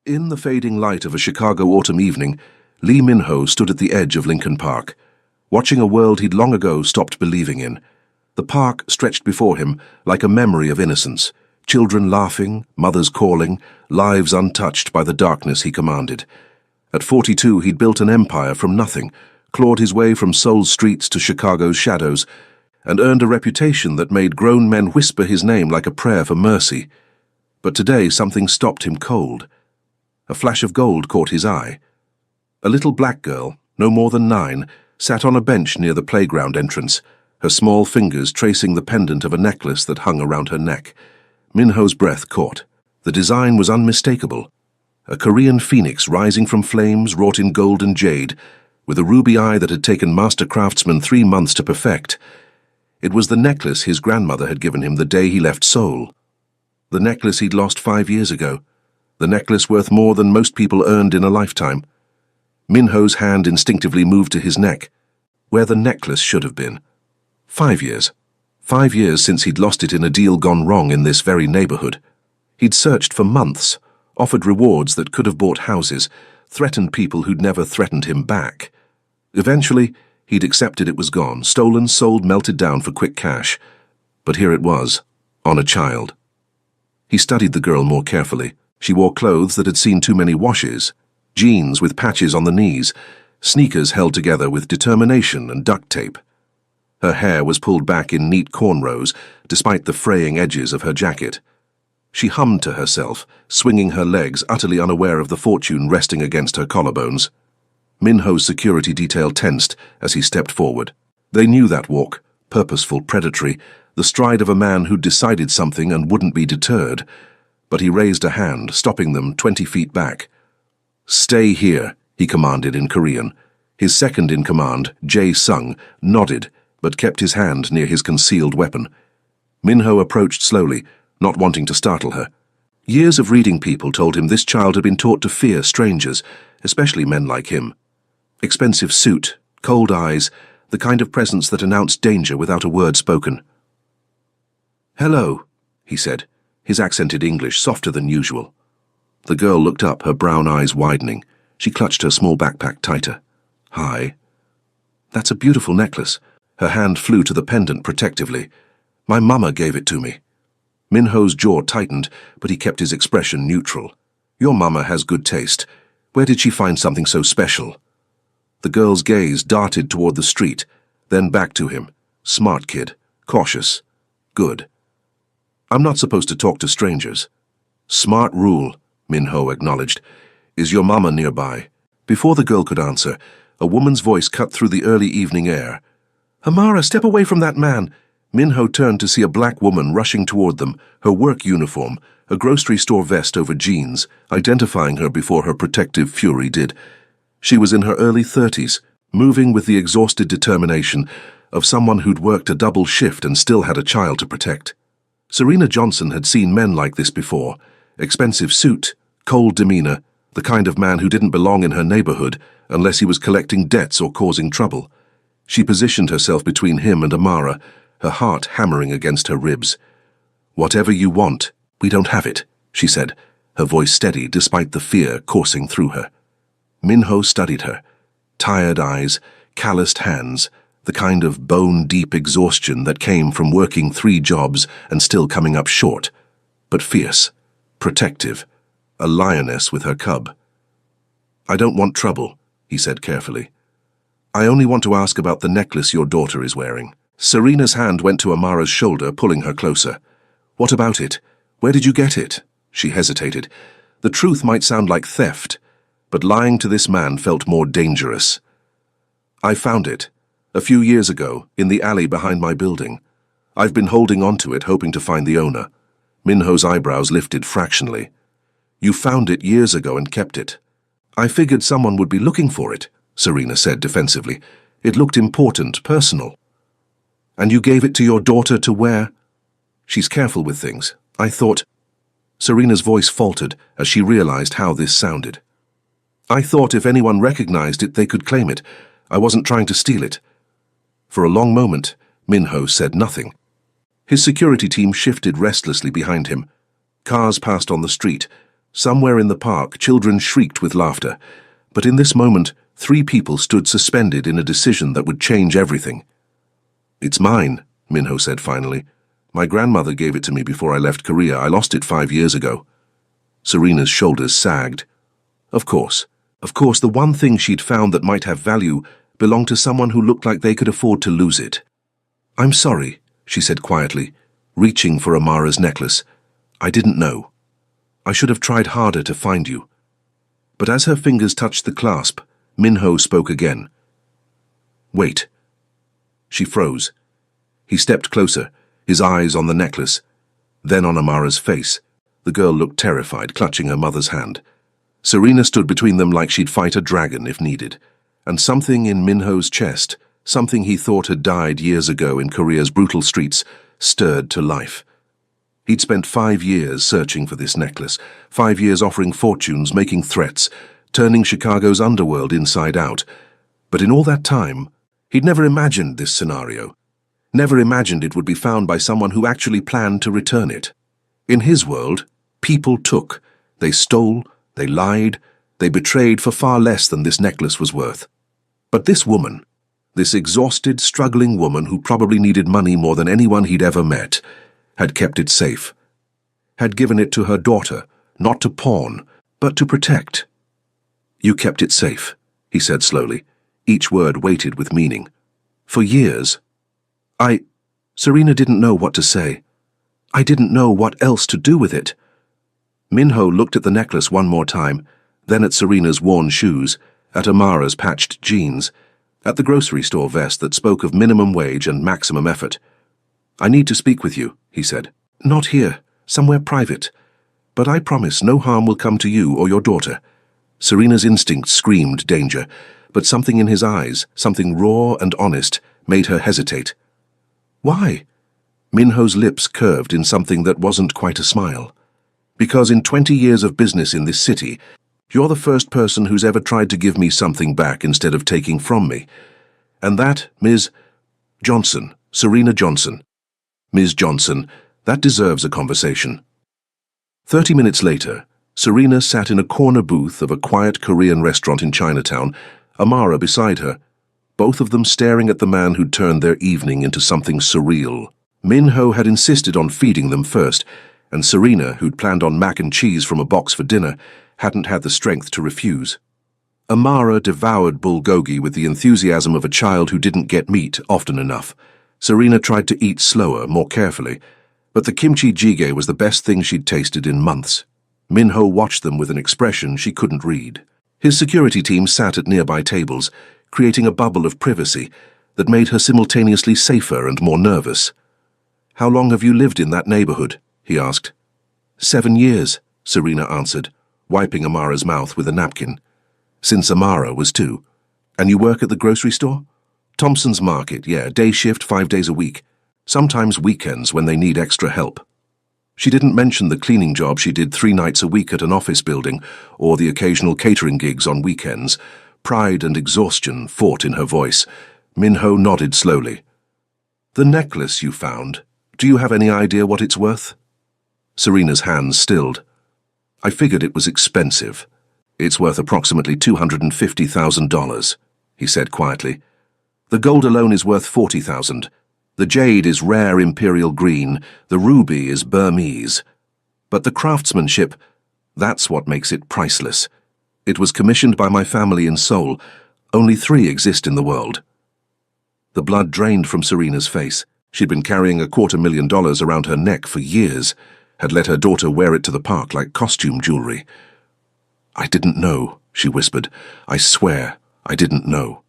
In the fading light of a Chicago autumn evening, Lee Min-ho stood at the edge of Lincoln Park, watching a world he'd long ago stopped believing in. The park stretched before him like a memory of innocence, children laughing, mothers calling, lives untouched by the darkness he commanded. At 42, he'd built an empire from nothing, clawed his way from Seoul's streets to Chicago's shadows, and earned a reputation that made grown men whisper his name like a prayer for mercy. But today something stopped him cold. A flash of gold caught his eye. A little black girl, no more than 9, sat on a bench near the playground entrance, her small fingers tracing the pendant of a necklace that hung around her neck. Min-ho's breath caught. The design was unmistakable. A Korean phoenix rising from flames wrought in gold and jade, with a ruby eye that had taken master craftsmen 3 months to perfect. It was the necklace his grandmother had given him the day he left Seoul. The necklace he'd lost 5 years ago. The necklace worth more than most people earned in a lifetime. Min-ho's hand instinctively moved to his neck, where the necklace should have been. 5 years. 5 years since he'd lost it in a deal gone wrong in this very neighborhood. He'd searched for months, offered rewards that could have bought houses, threatened people who'd never threatened him back. Eventually, he'd accepted it was gone, stolen, sold, melted down for quick cash. But here it was, on a child. He studied the girl more carefully. She wore clothes that had seen too many washes, jeans with patches on the knees, sneakers held together with determination and duct tape. Her hair was pulled back in neat cornrows, despite the fraying edges of her jacket. She hummed to herself, swinging her legs, utterly unaware of the fortune resting against her collarbones. Min-ho's security detail tensed as he stepped forward. They knew that walk, purposeful, predatory, the stride of a man who'd decided something and wouldn't be deterred. But he raised a hand, stopping them 20 feet back. "Stay here," he commanded in Korean. His second in command, Jae-sung, nodded, but kept his hand near his concealed weapon. Min-ho approached slowly, not wanting to startle her. Years of reading people told him this child had been taught to fear strangers, especially men like him. Expensive suit, cold eyes, the kind of presence that announced danger without a word spoken. "Hello," he said, his accented English softer than usual. The girl looked up, her brown eyes widening. She clutched her small backpack tighter. "Hi." "That's a beautiful necklace." Her hand flew to the pendant protectively. "My mama gave it to me." Min-ho's jaw tightened, but he kept his expression neutral. "Your mama has good taste. Where did she find something so special?" The girl's gaze darted toward the street, then back to him. Smart kid, cautious, good. "I'm not supposed to talk to strangers." "Smart rule," Min-ho acknowledged. "Is your mama nearby?" Before the girl could answer, a woman's voice cut through the early evening air. "Amara, step away from that man!" Min-ho turned to see a black woman rushing toward them, her work uniform, a grocery store vest over jeans, identifying her before her protective fury did. She was in her early 30s, moving with the exhausted determination of someone who'd worked a double shift and still had a child to protect. Serena Johnson had seen men like this before. Expensive suit, cold demeanor, the kind of man who didn't belong in her neighborhood unless he was collecting debts or causing trouble. She positioned herself between him and Amara, her heart hammering against her ribs. "Whatever you want, we don't have it," she said, her voice steady despite the fear coursing through her. Min-ho studied her. Tired eyes, calloused hands, the kind of bone-deep exhaustion that came from working 3 jobs and still coming up short, but fierce, protective, a lioness with her cub. "I don't want trouble," he said carefully. "I only want to ask about the necklace your daughter is wearing." Serena's hand went to Amara's shoulder, pulling her closer. "What about it? Where did you get it?" She hesitated. The truth might sound like theft, but lying to this man felt more dangerous. "I found it. A few years ago, in the alley behind my building. I've been holding on to it, hoping to find the owner." Min-ho's eyebrows lifted fractionally. "You found it years ago and kept it." "I figured someone would be looking for it," Serena said defensively. "It looked important, personal." "And you gave it to your daughter to wear?" "She's careful with things. I thought—" Serena's voice faltered as she realized how this sounded. "I thought if anyone recognized it, they could claim it. I wasn't trying to steal it." For a long moment, Min-ho said nothing. His security team shifted restlessly behind him. Cars passed on the street, Somewhere in the park, children shrieked with laughter, but in this moment, 3 people stood suspended in a decision that would change everything. "It's mine," Minho said finally. "My grandmother gave it to me before I left Korea. I lost it 5 years ago." Serena's shoulders sagged. Of course, the one thing she'd found that might have value belonged to someone who looked like they could afford to lose it. "I'm sorry," she said quietly, reaching for Amara's necklace. "I didn't know. I should have tried harder to find you." But as her fingers touched the clasp, Minho spoke again. "Wait." She froze. He stepped closer, his eyes on the necklace, then on Amara's face. The girl looked terrified, clutching her mother's hand. Serena stood between them like she'd fight a dragon if needed, and something in Minho's chest, something he thought had died years ago in Korea's brutal streets, stirred to life. He'd spent 5 years searching for this necklace, 5 years offering fortunes, making threats, turning Chicago's underworld inside out. But in all that time, he'd never imagined this scenario. Never imagined it would be found by someone who actually planned to return it. In his world, people took. They stole, they lied, they betrayed for far less than this necklace was worth. But this woman, this exhausted, struggling woman who probably needed money more than anyone he'd ever met, had kept it safe. Had given it to her daughter, not to pawn, but to protect. "You kept it safe," he said slowly, each word weighted with meaning. "For years." Serena didn't know what to say. "I didn't know what else to do with it." Minho looked at the necklace one more time, then at Serena's worn shoes, at Amara's patched jeans, at the grocery store vest that spoke of minimum wage and maximum effort. "I need to speak with you," he said. "Not here, somewhere private. But I promise no harm will come to you or your daughter." Serena's instinct screamed danger, but something in his eyes, something raw and honest, made her hesitate. "Why?" Minho's lips curved in something that wasn't quite a smile. "Because in 20 years of business in this city, you're the first person who's ever tried to give me something back instead of taking from me. And that, Ms. Johnson, Serena Johnson. Ms. Johnson, that deserves a conversation." 30 minutes later, Serena sat in a corner booth of a quiet Korean restaurant in Chinatown, Amara beside her, both of them staring at the man who'd turned their evening into something surreal. Minho had insisted on feeding them first, and Serena, who'd planned on mac and cheese from a box for dinner, hadn't had the strength to refuse. Amara devoured bulgogi with the enthusiasm of a child who didn't get meat often enough. Serena tried to eat slower, more carefully, but the kimchi jjigae was the best thing she'd tasted in months. Minho watched them with an expression she couldn't read. His security team sat at nearby tables, creating a bubble of privacy that made her simultaneously safer and more nervous. "How long have you lived in that neighborhood?" he asked. 7 years, Serena answered, wiping Amara's mouth with a napkin. "Since Amara was 2. And you work at the grocery store?" "Thompson's Market, yeah, day shift 5 days a week. Sometimes weekends when they need extra help." She didn't mention the cleaning job she did 3 nights a week at an office building, or the occasional catering gigs on weekends. Pride and exhaustion fought in her voice. Minho nodded slowly. "The necklace you found, do you have any idea what it's worth?" Serena's hands stilled. "I figured it was expensive. It's worth approximately $250,000, he said quietly. "The gold alone is worth $40,000. The jade is rare imperial green, the ruby is Burmese. But the craftsmanship, that's what makes it priceless. It was commissioned by my family in Seoul. Only 3 exist in the world." The blood drained from Serena's face. She'd been carrying $250,000 around her neck for years, had let her daughter wear it to the park like costume jewelry. "I didn't know," she whispered. "I swear, I didn't know."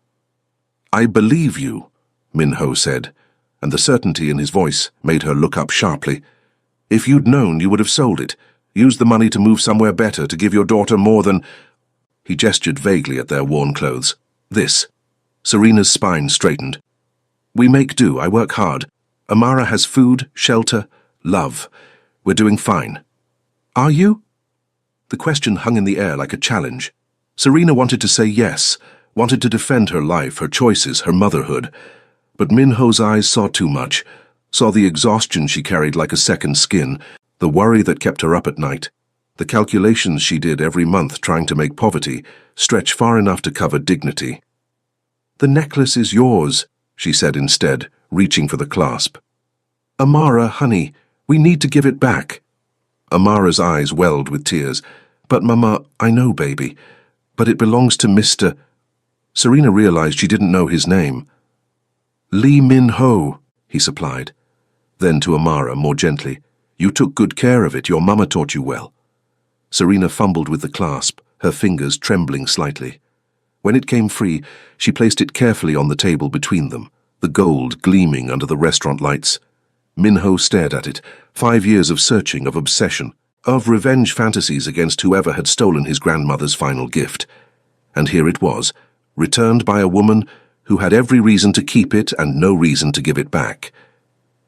"I believe you," Minho said, and the certainty in his voice made her look up sharply. "If you'd known, you would have sold it, used the money to move somewhere better, to give your daughter more than—" He gestured vaguely at their worn clothes. "This." Serena's spine straightened. "We make do. I work hard. Amara has food, shelter, love. We're doing fine." "Are you?" The question hung in the air like a challenge. Serena wanted to say yes, wanted to defend her life, her choices, her motherhood. But Minho's eyes saw too much, saw the exhaustion she carried like a second skin, the worry that kept her up at night, The calculations she did every month trying to make poverty stretch far enough to cover dignity. "The necklace is yours," she said instead, reaching for the clasp. "Amara, honey, we need to give it back." Amara's eyes welled with tears. "But Mama, I know, baby. But it belongs to Mr. Serena realized she didn't know his name. "Lee Min-ho," he supplied. Then to Amara, more gently, "You took good care of it. Your mama taught you well." Serena fumbled with the clasp, her fingers trembling slightly. When it came free, she placed it carefully on the table between them, the gold gleaming under the restaurant lights. Min-ho stared at it, 5 years of searching, of obsession, of revenge fantasies against whoever had stolen his grandmother's final gift. And here it was, returned by a woman who had every reason to keep it and no reason to give it back.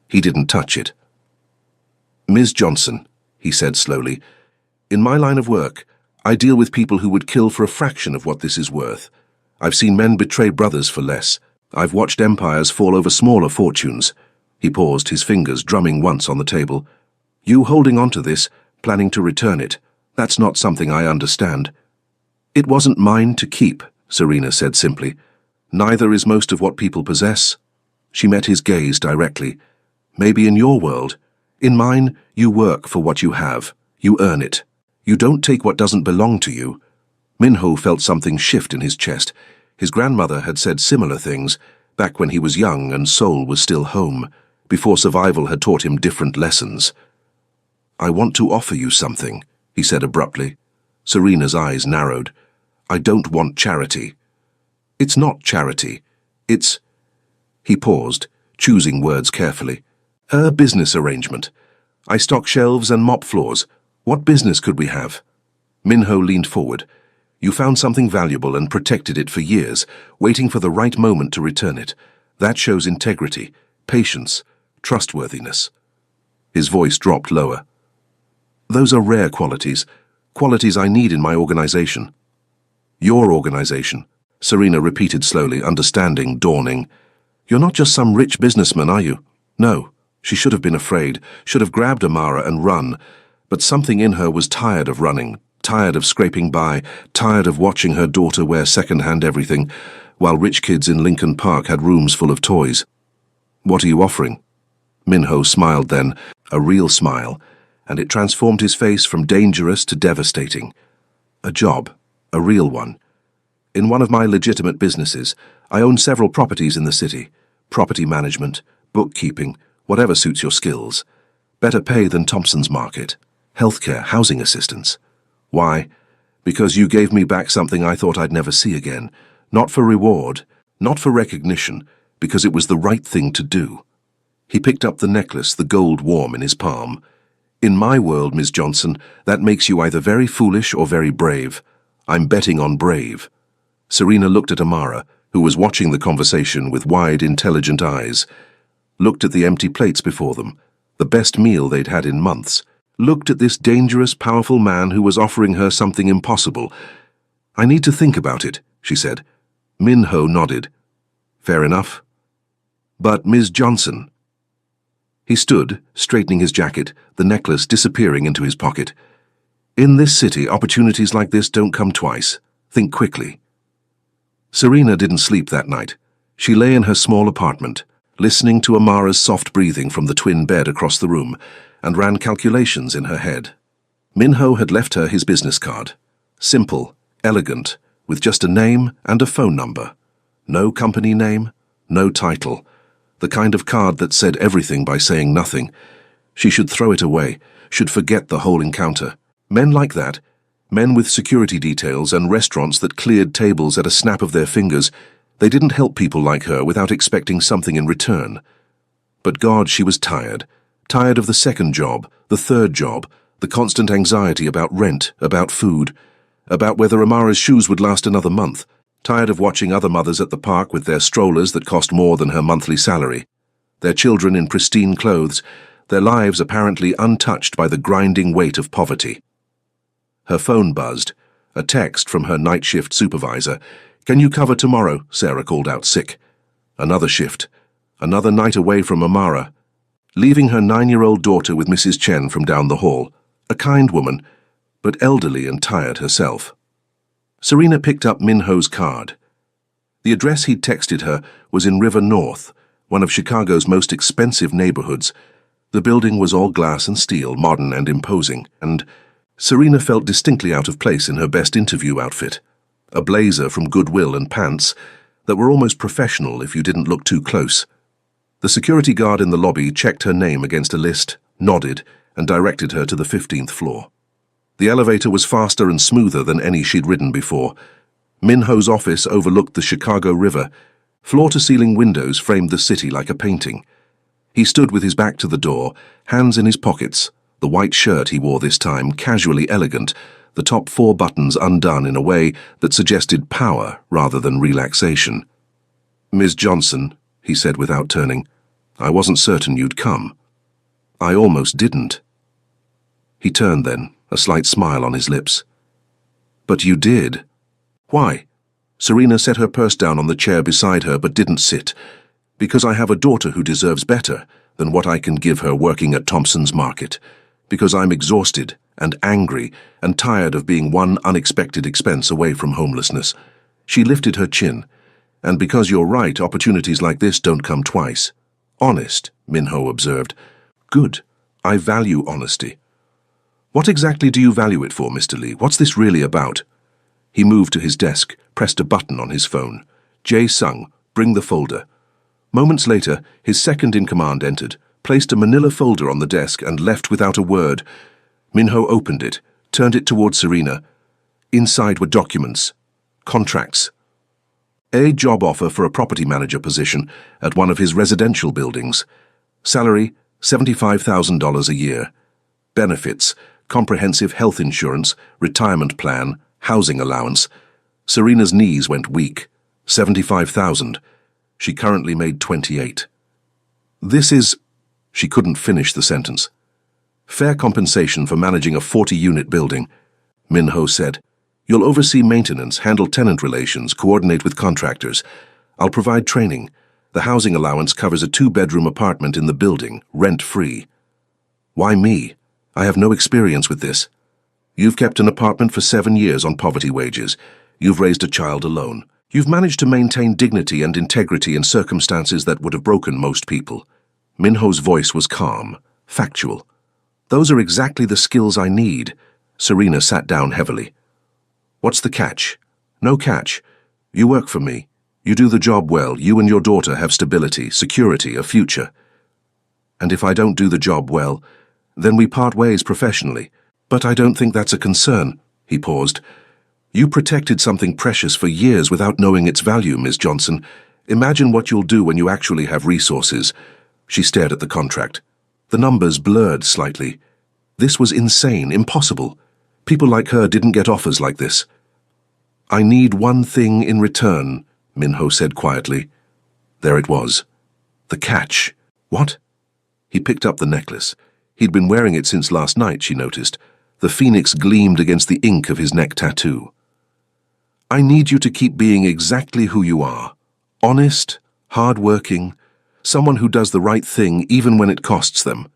He didn't touch it. "Ms. Johnson," he said slowly, "in my line of work, I deal with people who would kill for a fraction of what this is worth. I've seen men betray brothers for less. I've watched empires fall over smaller fortunes." He paused, his fingers drumming once on the table. "You holding on to this, planning to return it, that's not something I understand." "It wasn't mine to keep," Serena said simply. "Neither is most of what people possess." She met his gaze directly. "Maybe in your world. In mine, you work for what you have. You earn it. You don't take what doesn't belong to you." Min-ho felt something shift in his chest. His grandmother had said similar things, back when he was young and Seoul was still home, before survival had taught him different lessons. "I want to offer you something," he said abruptly. Serena's eyes narrowed. "I don't want charity." "It's not charity. It's—" He paused, choosing words carefully. "A business arrangement. I stock shelves and mop floors. What business could we have?" Min-ho leaned forward. "You found something valuable and protected it for years, waiting for the right moment to return it. That shows integrity, patience, trustworthiness." His voice dropped lower. "Those are rare qualities, qualities I need in my organization." "Your organization," Serena repeated slowly, understanding dawning. "You're not just some rich businessman, are you?" No, she should have been afraid, should have grabbed Amara and run, but something in her was tired of running, tired of scraping by, tired of watching her daughter wear second-hand everything, while rich kids in Lincoln Park had rooms full of toys. "What are you offering?" Min-ho smiled then, a real smile, and it transformed his face from dangerous to devastating. "A job, a real one. In one of my legitimate businesses, I own several properties in the city. Property management, bookkeeping, whatever suits your skills. Better pay than Thompson's Market. Healthcare, housing assistance. Why? Because you gave me back something I thought I'd never see again. Not for reward, not for recognition, because it was the right thing to do." He picked up the necklace, the gold warm in his palm. "In my world, Ms. Johnson, that makes you either very foolish or very brave. I'm betting on brave." Serena looked at Amara, who was watching the conversation with wide, intelligent eyes. Looked at the empty plates before them, the best meal they'd had in months. Looked at this dangerous, powerful man who was offering her something impossible. "I need to think about it," she said. Min-ho nodded. "Fair enough. But Ms. Johnson—" He stood, straightening his jacket, the necklace disappearing into his pocket. "In this city, opportunities like this don't come twice. Think quickly." Serena didn't sleep that night. She lay in her small apartment, listening to Amara's soft breathing from the twin bed across the room, and ran calculations in her head. Min-ho had left her his business card. Simple, elegant, with just a name and a phone number. No company name, no title. The kind of card that said everything by saying nothing. She should throw it away, should forget the whole encounter. Men like that, men with security details and restaurants that cleared tables at a snap of their fingers, they didn't help people like her without expecting something in return. But God, she was tired. Tired of the second job, the third job, the constant anxiety about rent, about food, about whether Amara's shoes would last another month. Tired of watching other mothers at the park with their strollers that cost more than her monthly salary. Their children in pristine clothes, their lives apparently untouched by the grinding weight of poverty. Her phone buzzed. A text from her night shift supervisor. "Can you cover tomorrow?" Sarah called out sick. Another shift. Another night away from Amara. Leaving her 9-year-old daughter with Mrs. Chen from down the hall. A kind woman, but elderly and tired herself. Serena picked up Minho's card. The address he'd texted her was in River North, one of Chicago's most expensive neighborhoods. The building was all glass and steel, modern and imposing, and Serena felt distinctly out of place in her best interview outfit. A blazer from Goodwill and pants that were almost professional if you didn't look too close. The security guard in the lobby checked her name against a list, nodded, and directed her to the 15th floor. The elevator was faster and smoother than any she'd ridden before. Minho's office overlooked the Chicago River. Floor-to-ceiling windows framed the city like a painting. He stood with his back to the door, hands in his pockets, the white shirt he wore this time casually elegant, the top 4 buttons undone in a way that suggested power rather than relaxation. "Ms. Johnson," he said without turning, "I wasn't certain you'd come." "I almost didn't." He turned then, a slight smile on his lips. "But you did." "Why?" Serena set her purse down on the chair beside her but didn't sit. "Because I have a daughter who deserves better than what I can give her working at Thompson's Market. Because I'm exhausted and angry and tired of being one unexpected expense away from homelessness." She lifted her chin. "And because you're right, opportunities like this don't come twice." "Honest," Minho observed. "Good. I value honesty." "What exactly do you value it for, Mr. Lee? What's this really about?" He moved to his desk, pressed a button on his phone. "Jae Sung, bring the folder." Moments later, his second-in-command entered, placed a manila folder on the desk, and left without a word. Minho opened it, turned it toward Serena. Inside were documents, contracts. A job offer for a property manager position at one of his residential buildings. Salary, $75,000 a year. Benefits, comprehensive health insurance, retirement plan, housing allowance. Serena's knees went weak. 75,000. She currently made 28. "This is..." She couldn't finish the sentence. "Fair compensation for managing a 40-unit building," Minho said. "You'll oversee maintenance, handle tenant relations, coordinate with contractors. I'll provide training. The housing allowance covers a 2-bedroom apartment in the building, rent-free." "Why me? I have no experience with this." "You've kept an apartment for 7 years on poverty wages. You've raised a child alone. You've managed to maintain dignity and integrity in circumstances that would have broken most people." Minho's voice was calm, factual. "Those are exactly the skills I need." Serena sat down heavily. "What's the catch?" "No catch. You work for me. You do the job well. You and your daughter have stability, security, a future. And if I don't do the job well, then we part ways professionally. But I don't think that's a concern." He paused. "You protected something precious for years without knowing its value, Ms. Johnson. Imagine what you'll do when you actually have resources." She stared at the contract. The numbers blurred slightly. This was insane, impossible. People like her didn't get offers like this. "I need one thing in return," Minho said quietly. There it was. The catch. "What?" He picked up the necklace. He'd been wearing it since last night, she noticed. The phoenix gleamed against the ink of his neck tattoo. "I need you to keep being exactly who you are. Honest, hard-working, someone who does the right thing even when it costs them."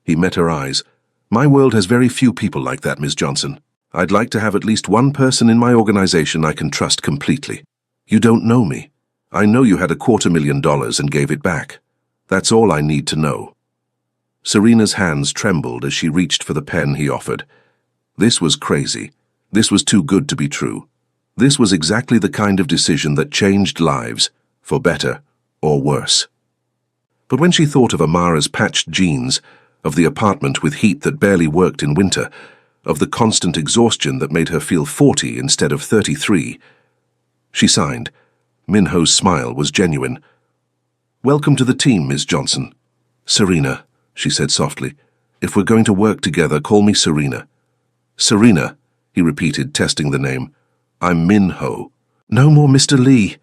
He met her eyes. "My world has very few people like that, Ms. Johnson. I'd like to have at least one person in my organization I can trust completely. You don't know me. I know you had $250,000 and gave it back. That's all I need to know." Serena's hands trembled as she reached for the pen he offered. This was crazy. This was too good to be true. This was exactly the kind of decision that changed lives, for better or worse. But when she thought of Amara's patched jeans, of the apartment with heat that barely worked in winter, of the constant exhaustion that made her feel 40 instead of 33, she signed. Minho's smile was genuine. "Welcome to the team, Ms. Johnson." "Serena," she said softly. "If we're going to work together, call me Serena." "Serena," he repeated, testing the name. "I'm Minho." "No more Mr. Lee."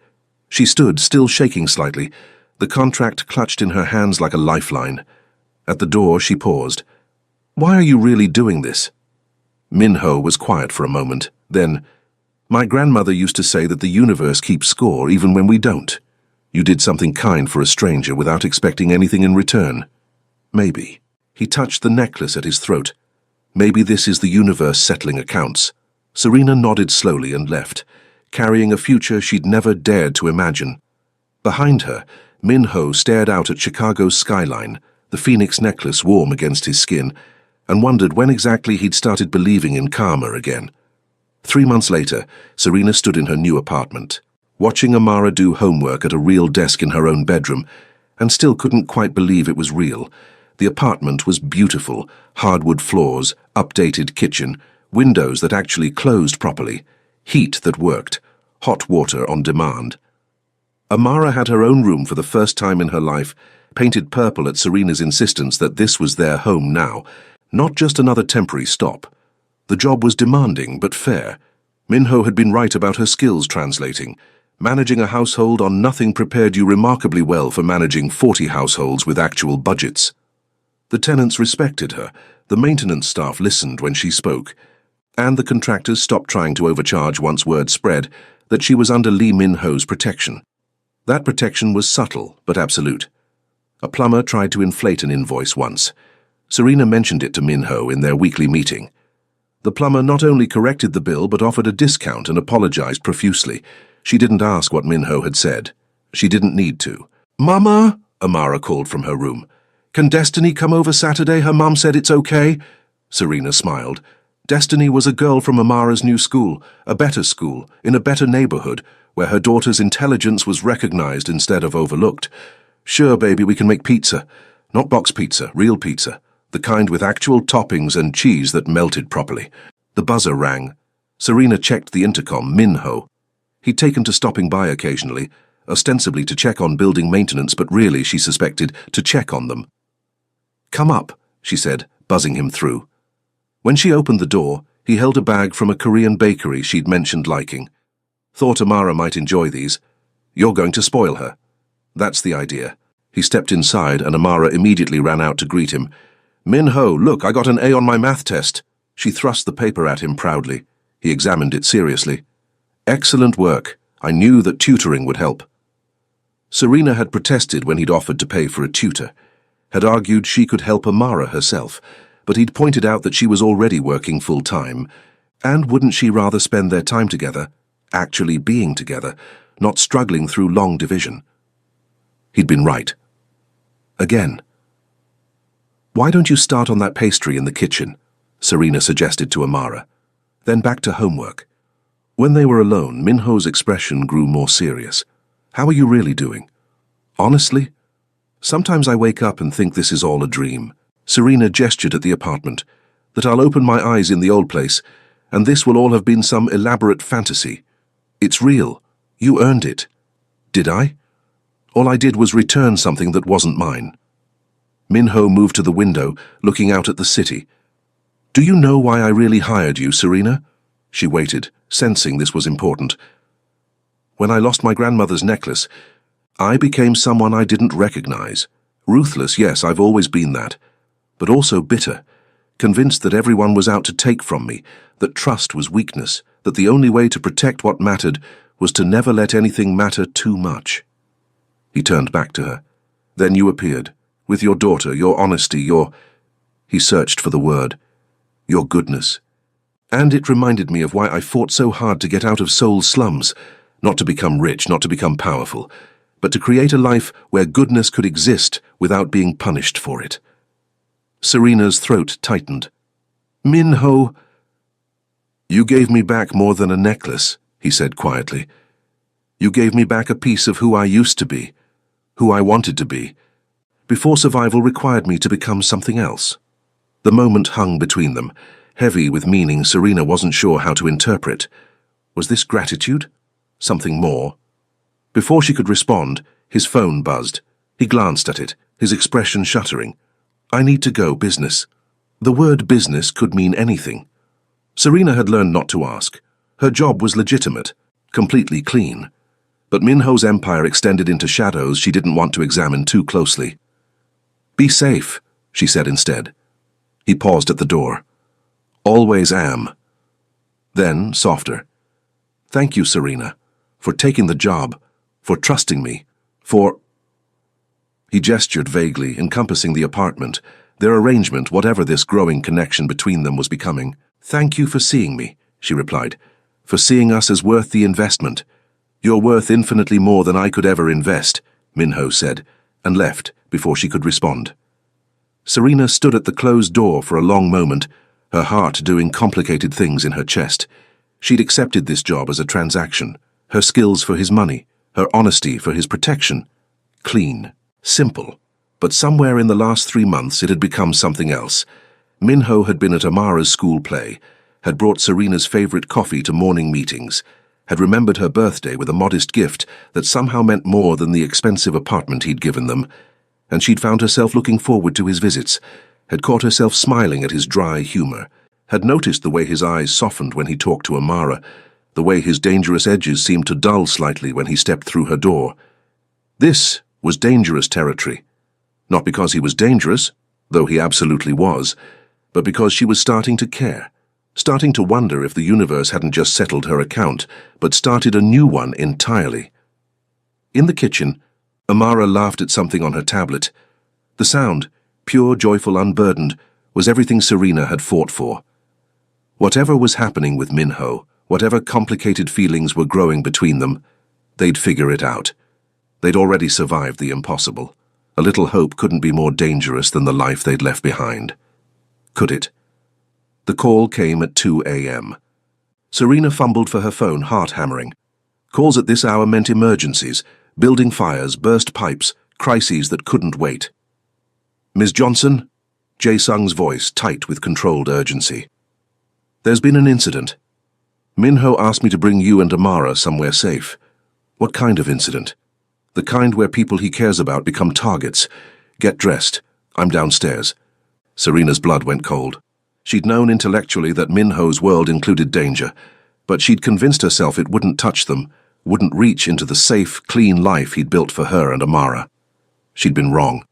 She stood, still shaking slightly, the contract clutched in her hands like a lifeline. At the door, she paused. "Why are you really doing this?" Minho was quiet for a moment. Then, "My grandmother used to say that the universe keeps score even when we don't. You did something kind for a stranger without expecting anything in return." "Maybe." He touched the necklace at his throat. Maybe this is the universe settling accounts. Serena nodded slowly and left, carrying a future she'd never dared to imagine. Behind her, Min-ho stared out at Chicago's skyline, the phoenix necklace warm against his skin, and wondered when exactly he'd started believing in karma again. 3 months later, Serena stood in her new apartment, watching Amara do homework at a real desk in her own bedroom, and still couldn't quite believe it was real. The apartment was beautiful, hardwood floors, updated kitchen, windows that actually closed properly, heat that worked, hot water on demand. Amara had her own room for the first time in her life, painted purple at Serena's insistence that this was their home now, not just another temporary stop. The job was demanding but fair. Min-ho had been right about her skills translating. Managing a household on nothing prepared you remarkably well for managing 40 households with actual budgets. The tenants respected her, the maintenance staff listened when she spoke, and the contractors stopped trying to overcharge once word spread that she was under Lee Min-ho's protection. That protection was subtle but absolute. A plumber tried to inflate an invoice once. Serena mentioned it to Min-ho in their weekly meeting. The plumber not only corrected the bill but offered a discount and apologized profusely. She didn't ask what Min-ho had said. She didn't need to. "Mama," Amara called from her room. "Can Destiny come over Saturday? Her mum said it's okay." Serena smiled. Destiny was a girl from Amara's new school, a better school, in a better neighborhood, where her daughter's intelligence was recognized instead of overlooked. "Sure, baby, we can make pizza. Not box pizza, real pizza. The kind with actual toppings and cheese that melted properly." The buzzer rang. Serena checked the intercom. Min-ho. He'd taken to stopping by occasionally, ostensibly to check on building maintenance, but really, she suspected, to check on them. "Come up," she said, buzzing him through. When she opened the door, he held a bag from a Korean bakery she'd mentioned liking. "Thought Amara might enjoy these. You're going to spoil her." "That's the idea." He stepped inside and Amara immediately ran out to greet him. "Min-ho, look, I got an A on my math test." She thrust the paper at him proudly. He examined it seriously. "Excellent work. I knew that tutoring would help." Serena had protested when he'd offered to pay for a tutor, had argued she could help Amara herself, but he'd pointed out that she was already working full-time, and wouldn't she rather spend their time together, actually being together, not struggling through long division? He'd been right. Again. "Why don't you start on that pastry in the kitchen?" Serena suggested to Amara. "Then back to homework." When they were alone, Min-ho's expression grew more serious. "How are you really doing?" "Honestly? Sometimes I wake up and think this is all a dream." Serena gestured at the apartment. "That I'll open my eyes in the old place, and this will all have been some elaborate fantasy. It's real. You earned it." "Did I?" "All I did was return something that wasn't mine." Min-ho moved to the window, looking out at the city. "Do you know why I really hired you, Serena?" She waited, sensing this was important. "When I lost my grandmother's necklace, I became someone I didn't recognize. Ruthless, yes, I've always been that. But also bitter, convinced that everyone was out to take from me, that trust was weakness, that the only way to protect what mattered was to never let anything matter too much." He turned back to her. "Then you appeared, with your daughter, your honesty, your—" He searched for the word. "Your goodness. And it reminded me of why I fought so hard to get out of Seoul's slums, not to become rich, not to become powerful, but to create a life where goodness could exist without being punished for it." Serena's throat tightened. "Min-ho." "You gave me back more than a necklace," he said quietly. "You gave me back a piece of who I used to be, who I wanted to be, before survival required me to become something else." The moment hung between them, heavy with meaning Serena wasn't sure how to interpret. Was this gratitude? Something more? Before she could respond, his phone buzzed. He glanced at it, his expression shuddering. "I need to go, business." The word business could mean anything. Serena had learned not to ask. Her job was legitimate, completely clean. But Min-ho's empire extended into shadows she didn't want to examine too closely. "Be safe," she said instead. He paused at the door. "Always am." Then, softer. "Thank you, Serena, for taking the job, for trusting me, for—" He gestured vaguely, encompassing the apartment, Their arrangement, whatever this growing connection between them was becoming. "Thank you for seeing me," she replied, "for seeing us as worth the investment." "You're worth infinitely more than I could ever invest," Minho said, and left before she could respond. Serena stood at the closed door for a long moment, her heart doing complicated things in her chest. She'd accepted this job as a transaction, her skills for his money, her honesty for his protection. Clean, simple. But somewhere in the last 3 months it had become something else. Minho had been at Amara's school play, had brought Serena's favorite coffee to morning meetings, had remembered her birthday with a modest gift that somehow meant more than the expensive apartment he'd given them, and she'd found herself looking forward to his visits, had caught herself smiling at his dry humor, had noticed the way his eyes softened when he talked to Amara, the way his dangerous edges seemed to dull slightly when he stepped through her door. This was dangerous territory. Not because he was dangerous, though he absolutely was, but because she was starting to care, starting to wonder if the universe hadn't just settled her account, but started a new one entirely. In the kitchen, Amara laughed at something on her tablet. The sound, pure, joyful, unburdened, was everything Serena had fought for. Whatever was happening with Minho, whatever complicated feelings were growing between them, they'd figure it out. They'd already survived the impossible. A little hope couldn't be more dangerous than the life they'd left behind. Could it? The call came at 2 a.m. Serena fumbled for her phone, heart hammering. Calls at this hour meant emergencies, building fires, burst pipes, crises that couldn't wait. "Ms. Johnson?" Jae-sung's voice tight with controlled urgency. "There's been an incident. Minho asked me to bring you and Amara somewhere safe." "What kind of incident?" "The kind where people he cares about become targets. Get dressed. I'm downstairs." Serena's blood went cold. She'd known intellectually that Minho's world included danger, but she'd convinced herself it wouldn't touch them, wouldn't reach into the safe, clean life he'd built for her and Amara. She'd been wrong.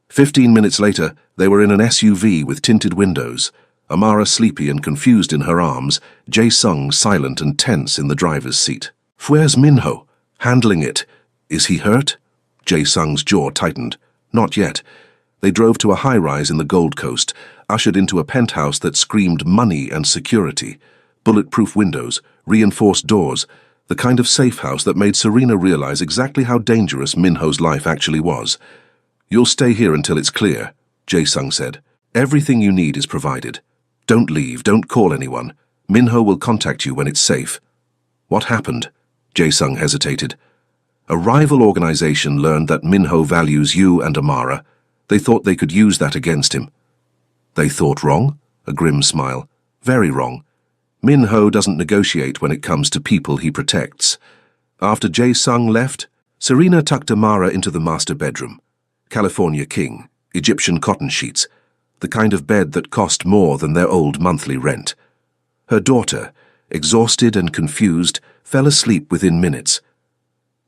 15 minutes later, they were in an SUV with tinted windows, Amara sleepy and confused in her arms, Jae-sung silent and tense in the driver's seat. "Where's Minho? Handling it. Is he hurt?" Jae-sung's jaw tightened. Not yet. They drove to a high-rise in the Gold Coast, ushered into a penthouse that screamed money and security. Bulletproof windows, reinforced doors, the kind of safe house that made Serena realize exactly how dangerous Minho's life actually was. "You'll stay here until it's clear," Jae-sung said. "Everything you need is provided. Don't leave, don't call anyone. Minho will contact you when it's safe." "What happened?" Jae-sung hesitated. "A rival organization learned that Minho values you and Amara. They thought they could use that against him." "They thought wrong?" A grim smile. "Very wrong. Minho doesn't negotiate when it comes to people he protects." After Jae-sung left, Serena tucked Amara into the master bedroom. California king, Egyptian cotton sheets, the kind of bed that cost more than their old monthly rent. Her daughter, exhausted and confused, fell asleep within minutes.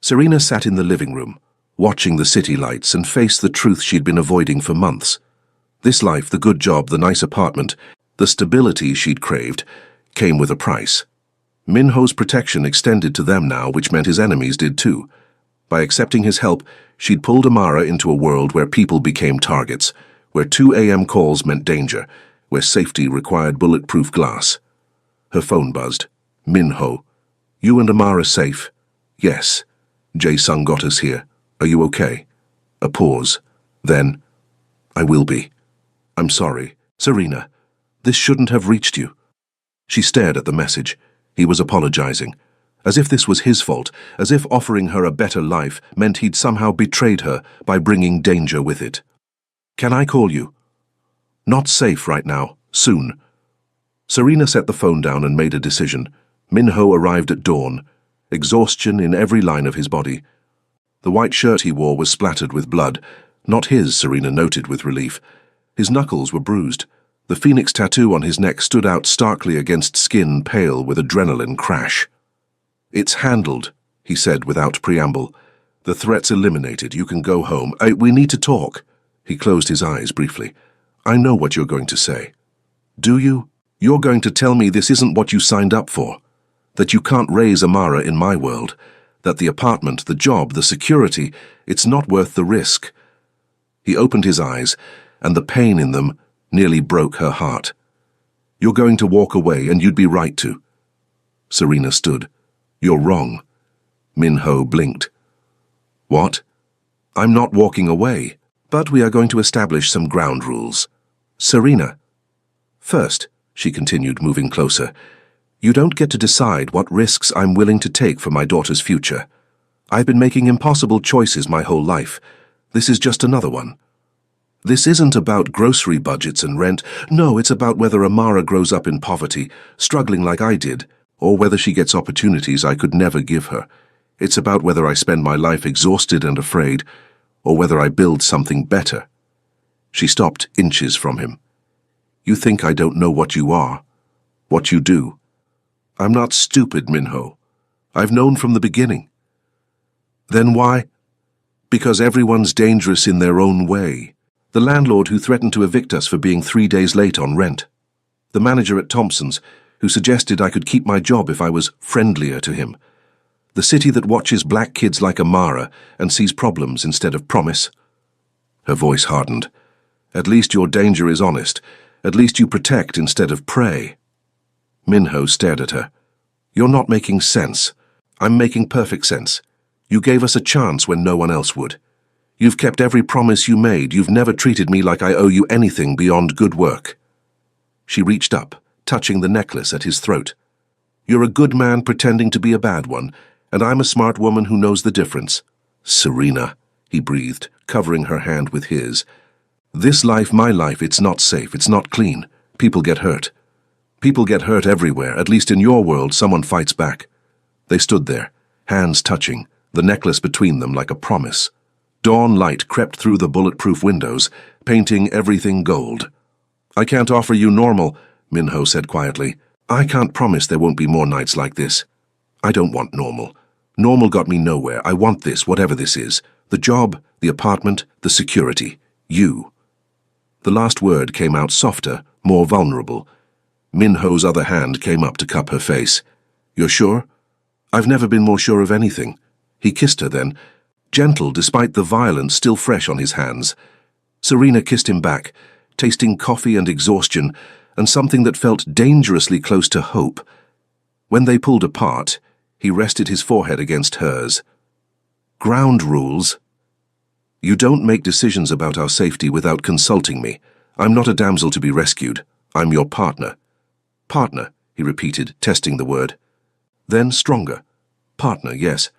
Serena sat in the living room, watching the city lights, and faced the truth she'd been avoiding for months. This life, the good job, the nice apartment, the stability she'd craved, came with a price. Minho's protection extended to them now, which meant his enemies did too. By accepting his help, she'd pulled Amara into a world where people became targets, where 2 a.m. calls meant danger, where safety required bulletproof glass. Her phone buzzed. "Minho. You and Amara safe?" "Yes. Jae-sung got us here. Are you okay?" A pause. Then, "I will be. I'm sorry. Serena, this shouldn't have reached you." She stared at the message. He was apologizing. As if this was his fault, as if offering her a better life meant he'd somehow betrayed her by bringing danger with it. "Can I call you?" "Not safe right now. Soon." Serena set the phone down and made a decision. Minho arrived at dawn, exhaustion in every line of his body. The white shirt he wore was splattered with blood. Not his, Serena noted with relief. His knuckles were bruised. The phoenix tattoo on his neck stood out starkly against skin pale with adrenaline crash. "It's handled," he said without preamble. "The threat's eliminated. You can go home. We need to talk." He closed his eyes briefly. "I know what you're going to say." "Do you? You're going to tell me this isn't what you signed up for? That you can't raise Amara in my world? That the apartment, the job, the security, it's not worth the risk?" He opened his eyes, and the pain in them nearly broke her heart. "You're going to walk away, and you'd be right to." Serena stood. "You're wrong." Min-ho blinked. "What?" "I'm not walking away, but we are going to establish some ground rules." "Serena." "First," she continued, moving closer, "you don't get to decide what risks I'm willing to take for my daughter's future. I've been making impossible choices my whole life. This is just another one. This isn't about grocery budgets and rent. No, it's about whether Amara grows up in poverty, struggling like I did, or whether she gets opportunities I could never give her. It's about whether I spend my life exhausted and afraid, or whether I build something better." She stopped inches from him. "You think I don't know what you are, what you do. I'm not stupid, Min-ho. I've known from the beginning." "Then why?" "Because everyone's dangerous in their own way. The landlord who threatened to evict us for being 3 days late on rent. The manager at Thompson's, who suggested I could keep my job if I was friendlier to him. The city that watches black kids like Amara and sees problems instead of promise." Her voice hardened. "At least your danger is honest. At least you protect instead of prey." Min-ho stared at her. "You're not making sense. I'm making perfect sense. You gave us a chance when no one else would. You've kept every promise you made. You've never treated me like I owe you anything beyond good work." She reached up, touching the necklace at his throat. "You're a good man pretending to be a bad one, and I'm a smart woman who knows the difference." "Serena," he breathed, covering her hand with his. "This life, my life, it's not safe, it's not clean. People get hurt. People get hurt everywhere. At least in your world, someone fights back." They stood there, hands touching, the necklace between them like a promise. Dawn light crept through the bulletproof windows, painting everything gold. "I can't offer you normal," Min-ho said quietly. "I can't promise there won't be more nights like this. I don't want normal. Normal got me nowhere. I want this, whatever this is. The job, the apartment, the security. You." The last word came out softer, more vulnerable. Min-ho's other hand came up to cup her face. "You're sure?" "I've never been more sure of anything." He kissed her then, gentle despite the violence still fresh on his hands. Serena kissed him back, tasting coffee and exhaustion, and something that felt dangerously close to hope. When they pulled apart, he rested his forehead against hers. "Ground rules. You don't make decisions about our safety without consulting me. I'm not a damsel to be rescued. I'm your partner." "Partner," he repeated, testing the word. Then stronger. "Partner, yes.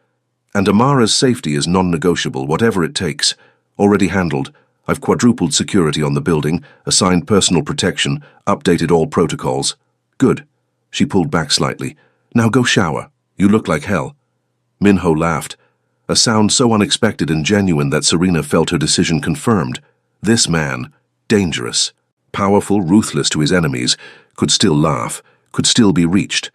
And Amara's safety is non-negotiable, whatever it takes. Already handled. I've quadrupled security on the building, assigned personal protection, updated all protocols." "Good." She pulled back slightly. "Now go shower. You look like hell." Min-ho laughed, a sound so unexpected and genuine that Serena felt her decision confirmed. This man, dangerous, powerful, ruthless to his enemies, could still laugh, could still be reached,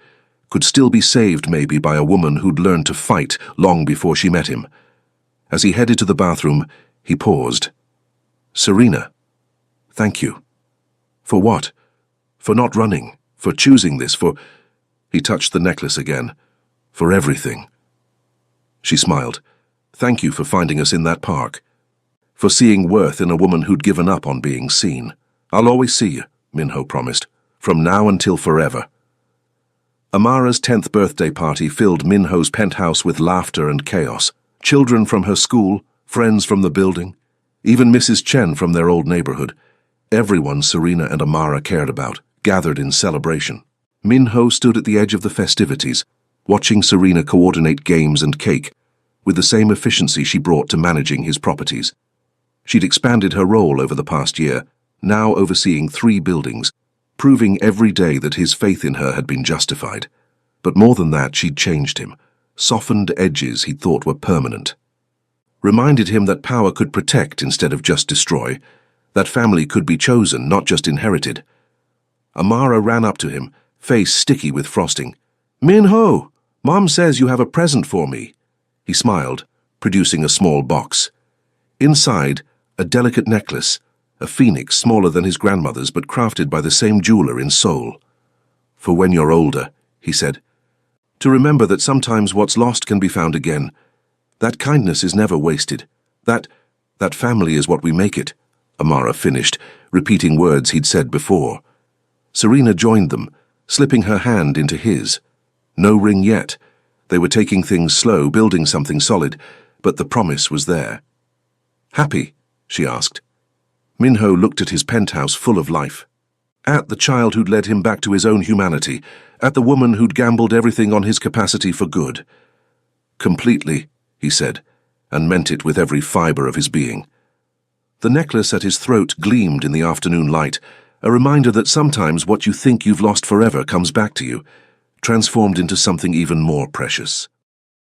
could still be saved maybe by a woman who'd learned to fight long before she met him. As he headed to the bathroom, he paused. "Serena, thank you." "For what?" "For not running, for choosing this, for—" He touched the necklace again. "For everything." She smiled. "Thank you for finding us in that park. For seeing worth in a woman who'd given up on being seen. I'll always see you," Min-ho promised, "from now until forever." Amara's 10th birthday party filled Min-ho's penthouse with laughter and chaos. Children from her school, friends from the building, even Mrs. Chen from their old neighborhood. Everyone Serena and Amara cared about, gathered in celebration. Min-ho stood at the edge of the festivities, watching Serena coordinate games and cake, with the same efficiency she brought to managing his properties. She'd expanded her role over the past year, now overseeing 3 buildings, proving every day that his faith in her had been justified. But more than that, she'd changed him, softened edges he thought were permanent. Reminded him that power could protect instead of just destroy, that family could be chosen, not just inherited. Amara ran up to him, face sticky with frosting. "Min-ho, Mom says you have a present for me." He smiled, producing a small box. Inside, a delicate necklace, a phoenix smaller than his grandmother's but crafted by the same jeweler in Seoul. "For when you're older," he said. "To remember that sometimes what's lost can be found again. That kindness is never wasted. That family is what we make it. Amara finished, repeating words he'd said before. Serena joined them, slipping her hand into his. No ring yet. They were taking things slow, building something solid, but the promise was there. "Happy?" she asked. Minho looked at his penthouse full of life. At the child who'd led him back to his own humanity, at the woman who'd gambled everything on his capacity for good. "Completely," he said, and meant it with every fibre of his being. The necklace at his throat gleamed in the afternoon light, a reminder that sometimes what you think you've lost forever comes back to you, transformed into something even more precious.